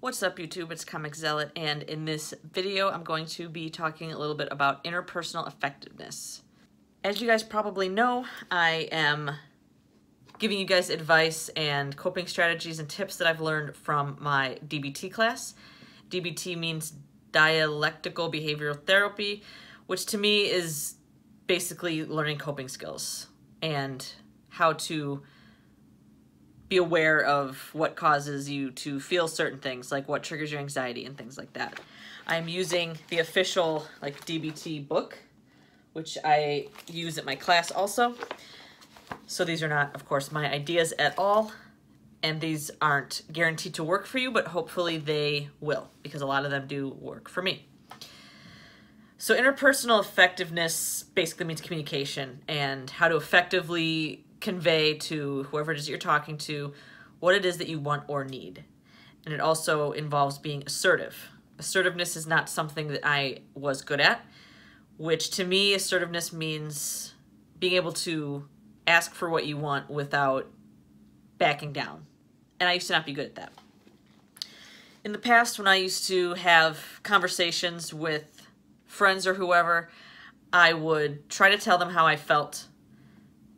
What's up YouTube, it's Comic Zealot, and in this video I'm going to be talking a little bit about interpersonal effectiveness. As you guys probably know, I am giving you guys advice and coping strategies and tips that I've learned from my DBT class. DBT means dialectical behavioral therapy, which to me is basically learning coping skills and how to be aware of what causes you to feel certain things, like what triggers your anxiety and things like that. I'm using the official DBT book, which I use at my class also. So these are not, of course, my ideas at all, and these aren't guaranteed to work for you, but hopefully they will, because a lot of them do work for me. So interpersonal effectiveness basically means communication and how to effectively convey to whoever it is that you're talking to what it is that you want or need. And it also involves being assertive. Assertiveness is not something that I was good at, which to me, assertiveness means being able to ask for what you want without backing down. And I used to not be good at that. In the past, when I used to have conversations with friends or whoever, I would try to tell them how I felt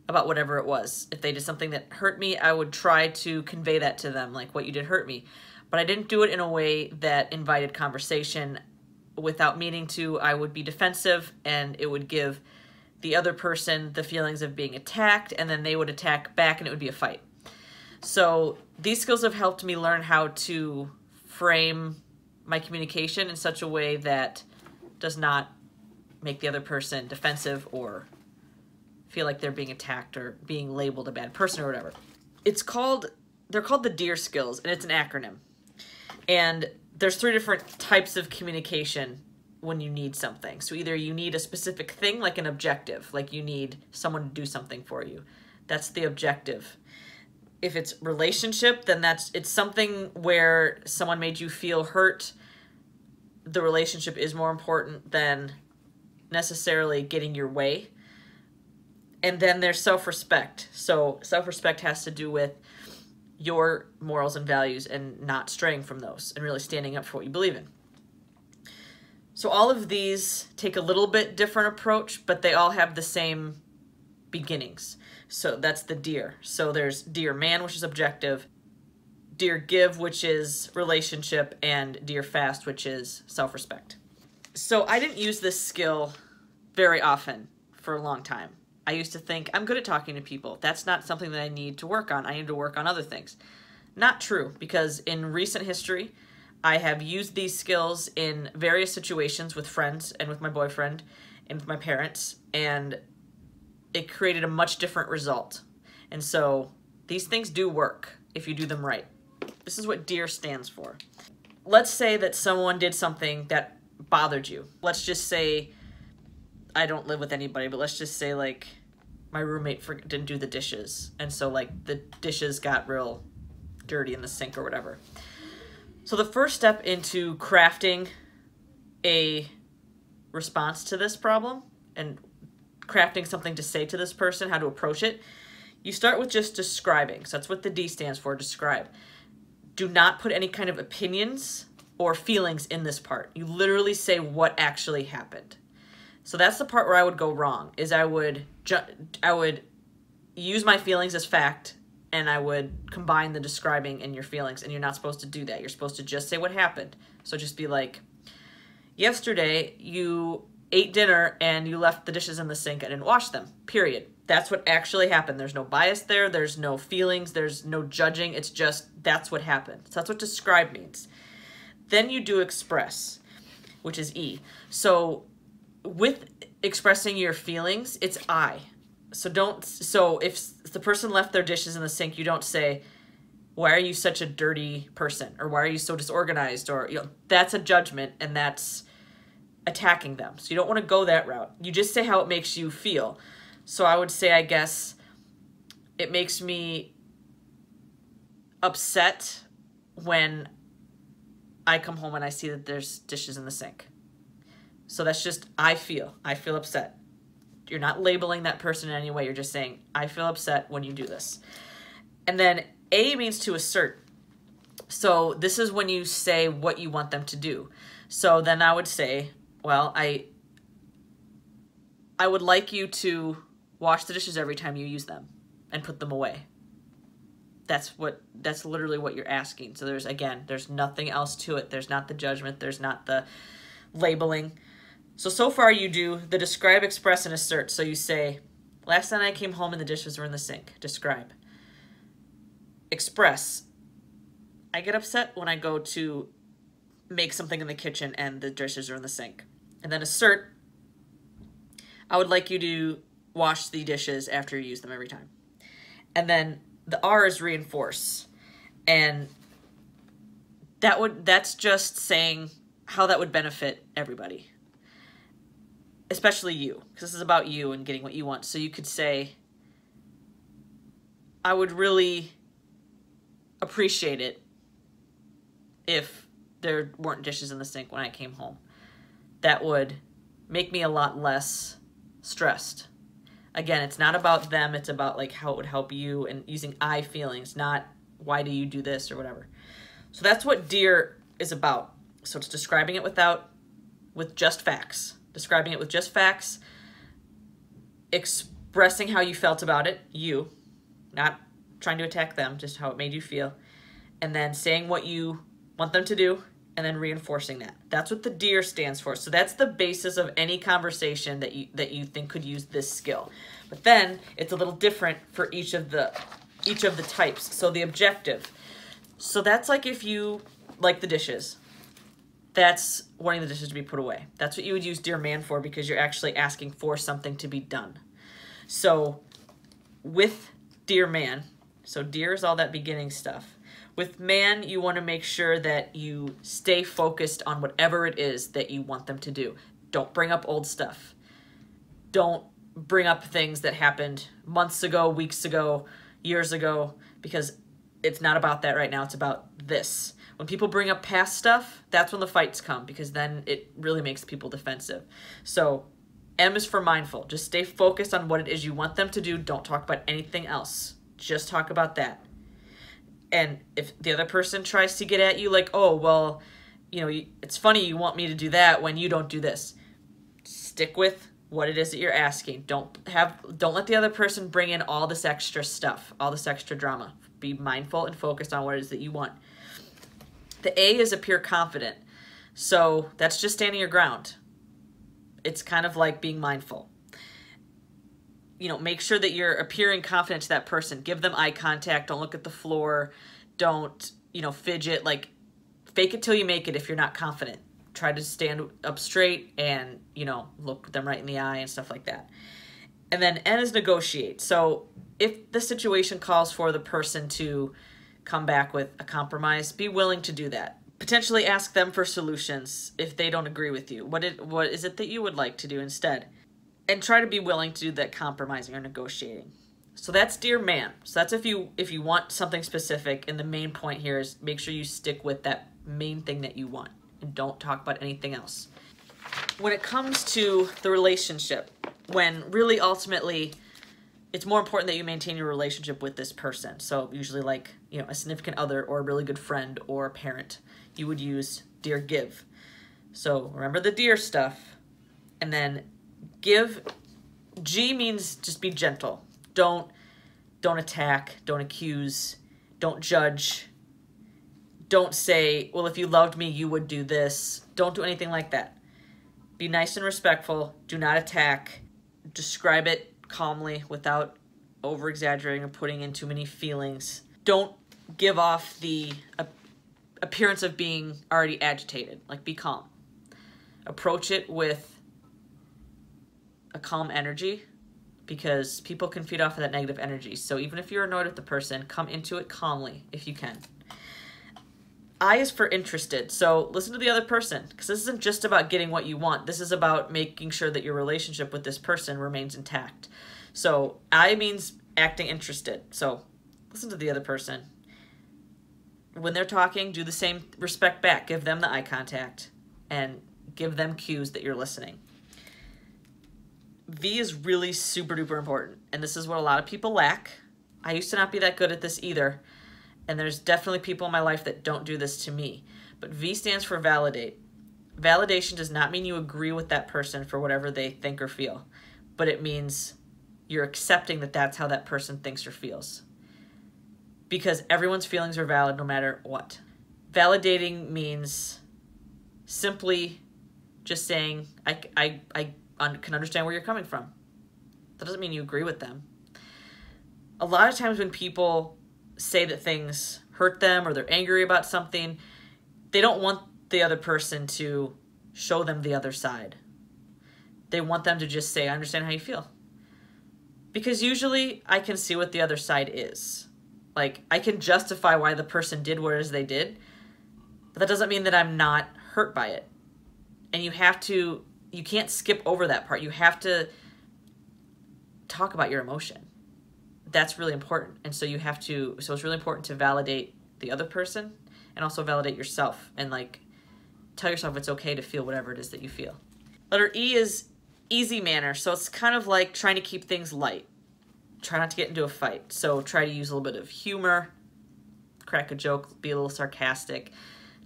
about whatever it was. If they did something that hurt me, I would try to convey that to them, like, what you did hurt me. But I didn't do it in a way that invited conversation. Without meaning to, I would be defensive, and it would give the other person the feelings of being attacked, and then they would attack back, and it would be a fight. So these skills have helped me learn how to frame my communication in such a way that does not make the other person defensive or feel like they're being attacked or being labeled a bad person or whatever. They're called the DEAR skills, and it's an acronym. And there's 3 different types of communication when you need something. So either you need a specific thing, like an objective, like you need someone to do something for you. That's the objective. If it's relationship, then it's something where someone made you feel hurt. The relationship is more important than necessarily getting your way. And then there's self-respect. So self-respect has to do with your morals and values and not straying from those and really standing up for what you believe in. So all of these take a little bit different approach, but they all have the same beginnings. So that's the DEAR. So there's DEAR man, which is objective, DEAR give, which is relationship, and DEAR fast, which is self-respect. So I didn't use this skill very often for a long time. I used to think, I'm good at talking to people. That's not something that I need to work on. I need to work on other things. Not true, because in recent history, I have used these skills in various situations with friends and with my boyfriend and with my parents, and it created a much different result. And so these things do work if you do them right. This is what DEAR stands for. Let's say that someone did something that bothered you. Let's just say, I don't live with anybody, but let's just say, like, my roommate didn't do the dishes, and so, like, the dishes got real dirty in the sink or whatever. So the first step into crafting a response to this problem and crafting something to say to this person, how to approach it, you start with just describing. So that's what the D stands for, describe. Do not put any kind of opinions or feelings in this part. You literally say what actually happened. So that's the part where I would go wrong, is I would use my feelings as fact, and I would combine the describing and your feelings, and you're not supposed to do that. You're supposed to just say what happened. So just be like, yesterday you ate dinner and you left the dishes in the sink and didn't wash them, period. That's what actually happened. There's no bias there. There's no feelings. There's no judging. It's just, that's what happened. So that's what describe means. Then you do express, which is E. So with expressing your feelings, it's I. So if the person left their dishes in the sink, you don't say, why are you such a dirty person? Or why are you so disorganized? Or, that's a judgment, and that's attacking them. So you don't want to go that route. You just say how it makes you feel. So I would say, I guess, it makes me upset when I come home and I see that there's dishes in the sink. So that's just, I feel upset. You're not labeling that person in any way. You're just saying, I feel upset when you do this. And then A means to assert. So this is when you say what you want them to do. So then I would say, well, I would like you to wash the dishes every time you use them and put them away. That's literally what you're asking. So there's nothing else to it. There's not the judgment. There's not the labeling. So far you do the describe, express, and assert. So you say, last night I came home and the dishes were in the sink. Describe. Express. I get upset when I go to make something in the kitchen and the dishes are in the sink. And then assert. I would like you to wash the dishes after you use them every time. And then the R is reinforce. And that's just saying how that would benefit everybody. Especially you, because this is about you and getting what you want. So you could say, I would really appreciate it if there weren't dishes in the sink when I came home. That would make me a lot less stressed. Again, it's not about them, it's about like how it would help you, and using I feelings, not why do you do this or whatever. So that's what Dear is about. So it's describing it with just facts. Describing it with just facts, expressing how you felt about it, you, not trying to attack them, just how it made you feel, and then saying what you want them to do, and then reinforcing that. That's what the Dear stands for. So that's the basis of any conversation that you think could use this skill. But then it's a little different for each of the types. So the objective. So that's like if you like the dishes. That's wanting the dishes to be put away. That's what you would use Dear Man for, because you're actually asking for something to be done. So with Dear Man, so Dear is all that beginning stuff. With Man, you want to make sure that you stay focused on whatever it is that you want them to do. Don't bring up old stuff. Don't bring up things that happened months ago, weeks ago, years ago, because it's not about that right now. It's about this. When people bring up past stuff, that's when the fights come, because then it really makes people defensive. So M is for mindful. Just stay focused on what it is you want them to do. Don't talk about anything else. Just talk about that. And if the other person tries to get at you like, oh, well, you know, it's funny you want me to do that when you don't do this. Stick with what it is that you're asking. Don't let the other person bring in all this extra stuff, all this extra drama. Be mindful and focused on what it is that you want. The A is appear confident. So that's just standing your ground. It's kind of like being mindful. You know, make sure that you're appearing confident to that person. Give them eye contact. Don't look at the floor. Don't, you know, fidget. Like, fake it till you make it if you're not confident. Try to stand up straight and, you know, look them right in the eye and stuff like that. And then N is negotiate. So if the situation calls for the person to come back with a compromise, be willing to do that. Potentially ask them for solutions if they don't agree with you. What is it that you would like to do instead? And try to be willing to do that compromising or negotiating. So that's Dear Man. So that's if you want something specific, and the main point here is make sure you stick with that main thing that you want and don't talk about anything else. When it comes to the relationship, when really ultimately it's more important that you maintain your relationship with this person. So usually like, you know, a significant other or a really good friend or a parent, you would use Dear Give. So remember the Dear stuff, and then Give. G means just be gentle. Don't attack, don't accuse, don't judge. Don't say, well, if you loved me, you would do this. Don't do anything like that. Be nice and respectful. Do not attack. Describe it calmly without over-exaggerating or putting in too many feelings. Don't give off the appearance of being already agitated. Like, be calm. Approach it with a calm energy, because people can feed off of that negative energy. So even if you're annoyed at the person, come into it calmly if you can. I is for interested. So listen to the other person, because this isn't just about getting what you want. This is about making sure that your relationship with this person remains intact. So I means acting interested. So listen to the other person. When they're talking, do the same, respect back. Give them the eye contact and give them cues that you're listening. V is really super duper important, and this is what a lot of people lack. I used to not be that good at this either, And there's definitely people in my life that don't do this to me. But V stands for validate. Validation does not mean you agree with that person for whatever they think or feel, but it means you're accepting that that's how that person thinks or feels. Because everyone's feelings are valid no matter what. Validating means simply just saying, I can understand where you're coming from. That doesn't mean you agree with them. A lot of times when people say that things hurt them or they're angry about something, they don't want the other person to show them the other side. They want them to just say, I understand how you feel. Because usually I can see what the other side is. Like, I can justify why the person did what it is they did, but that doesn't mean that I'm not hurt by it. And you can't skip over that part. You have to talk about your emotion. That's really important. And so so it's really important to validate the other person and also validate yourself and like tell yourself it's okay to feel whatever it is that you feel. Letter E is easy manner. So it's kind of like trying to keep things light. Try not to get into a fight. So try to use a little bit of humor, crack a joke, be a little sarcastic.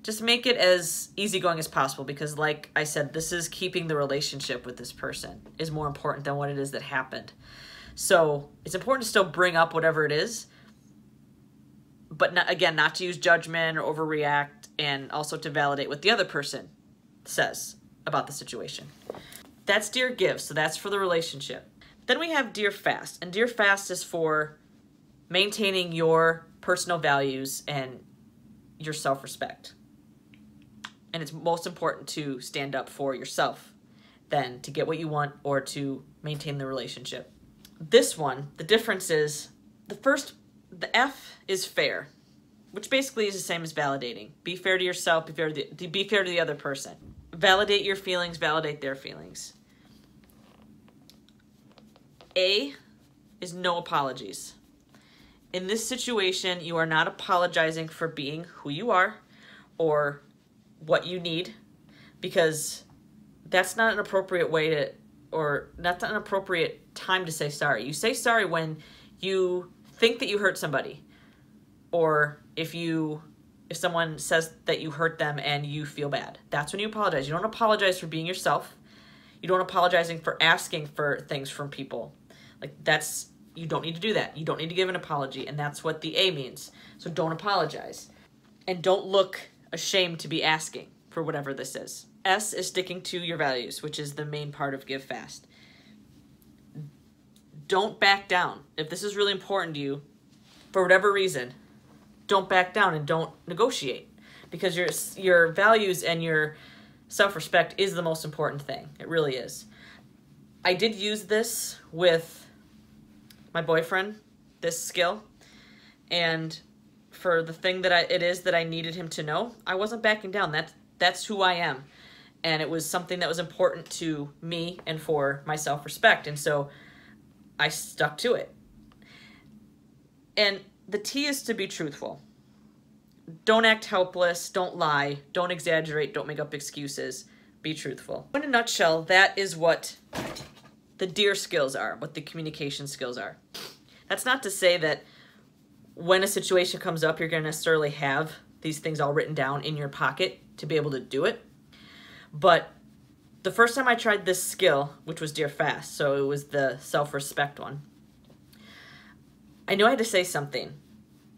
Just make it as easygoing as possible because like I said, this is keeping the relationship with this person is more important than what it is that happened. So it's important to still bring up whatever it is, but not to use judgment or overreact, and also to validate what the other person says about the situation. That's Dear Give, so that's for the relationship. Then we have Dear Fast, and Dear Fast is for maintaining your personal values and your self-respect. And it's most important to stand up for yourself than to get what you want or to maintain the relationship. This one, the difference is, the F is fair, which basically is the same as validating. Be fair to yourself, be fair to the other person. Validate your feelings, validate their feelings. A is no apologies. In this situation, you are not apologizing for being who you are or what you need, because that's not an appropriate way to, or that's not an appropriate time to say sorry. You say sorry when you think that you hurt somebody, or if someone says that you hurt them and you feel bad. That's when you apologize. You don't apologize for being yourself. You don't apologizing for asking for things from people. Like you don't need to do that. You don't need to give an apology, and that's what the A means. So don't apologize. And don't look ashamed to be asking for whatever this is. S is sticking to your values, which is the main part of Give Fast. Don't back down. If this is really important to you, for whatever reason, don't back down and don't negotiate, because your values and your self-respect is the most important thing. It really is. I did use this with my boyfriend, this skill, and for the thing that it is that I needed him to know, I wasn't backing down. That's who I am, and it was something that was important to me and for my self-respect, and so I stuck to it. And the T is to be truthful. Don't act helpless, don't lie, don't exaggerate, don't make up excuses. Be truthful. In a nutshell, that is what the Dear skills are, what the communication skills are. That's not to say that when a situation comes up, you're going to necessarily have these things all written down in your pocket to be able to do it. But the first time I tried this skill, which was Dear Fast, so it was the self-respect one, I knew I had to say something.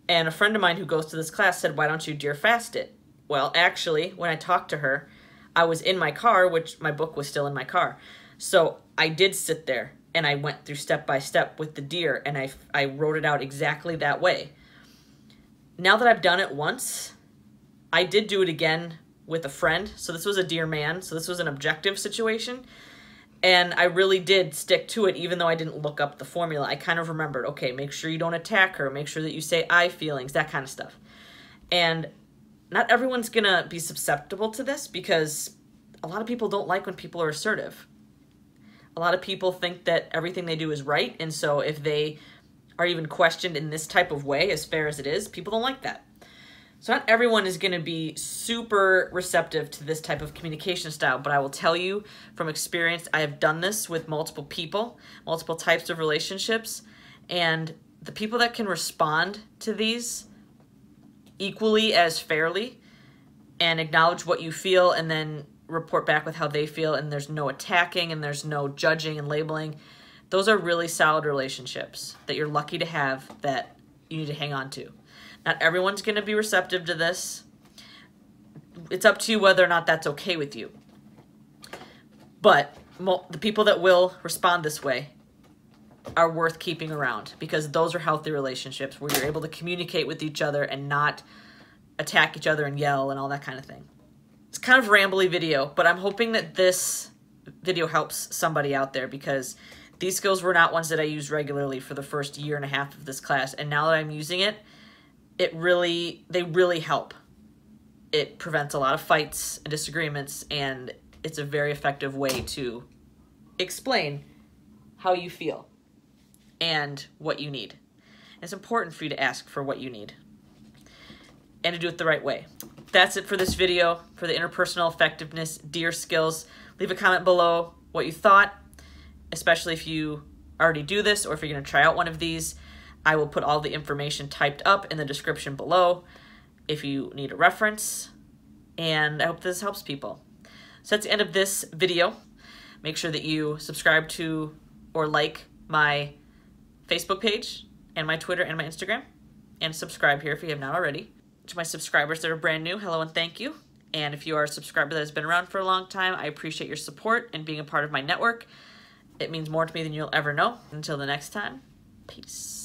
And a friend of mine who goes to this class said, why don't you Dear Fast it? Well, actually, when I talked to her, I was in my car, which my book was still in my car. So I did sit there and I went through step by step with the Dear, and I wrote it out exactly that way. Now that I've done it once, I did do it again with a friend. So this was a Dear man. So this was an objective situation. And I really did stick to it, even though I didn't look up the formula. I kind of remembered, okay, make sure you don't attack her. Make sure that you say I feelings, that kind of stuff. And not everyone's going to be susceptible to this, because a lot of people don't like when people are assertive. A lot of people think that everything they do is right. And so if they are even questioned in this type of way, as fair as it is, people don't like that. So not everyone is going to be super receptive to this type of communication style, but I will tell you from experience, I have done this with multiple people, multiple types of relationships, and the people that can respond to these equally as fairly and acknowledge what you feel and then report back with how they feel, and there's no attacking and there's no judging and labeling. Those are really solid relationships that you're lucky to have, that you need to hang on to. Not everyone's going to be receptive to this. It's up to you whether or not that's okay with you. But the people that will respond this way are worth keeping around, because those are healthy relationships where you're able to communicate with each other and not attack each other and yell and all that kind of thing. It's kind of a rambly video, but I'm hoping that this video helps somebody out there, because these skills were not ones that I used regularly for the first year and a half of this class, and now that I'm using it, they really help. It prevents a lot of fights and disagreements, and it's a very effective way to explain how you feel and what you need. It's important for you to ask for what you need and to do it the right way. That's it for this video for the interpersonal effectiveness DEAR skills. Leave a comment below what you thought, especially if you already do this or if you're going to try out one of these. I will put all the information typed up in the description below if you need a reference, and I hope this helps people. So that's the end of this video. Make sure that you subscribe to or like my Facebook page and my Twitter and my Instagram, and subscribe here if you have not already. To my subscribers that are brand new, hello and thank you. And if you are a subscriber that has been around for a long time, I appreciate your support and being a part of my network. It means more to me than you'll ever know. Until the next time, peace.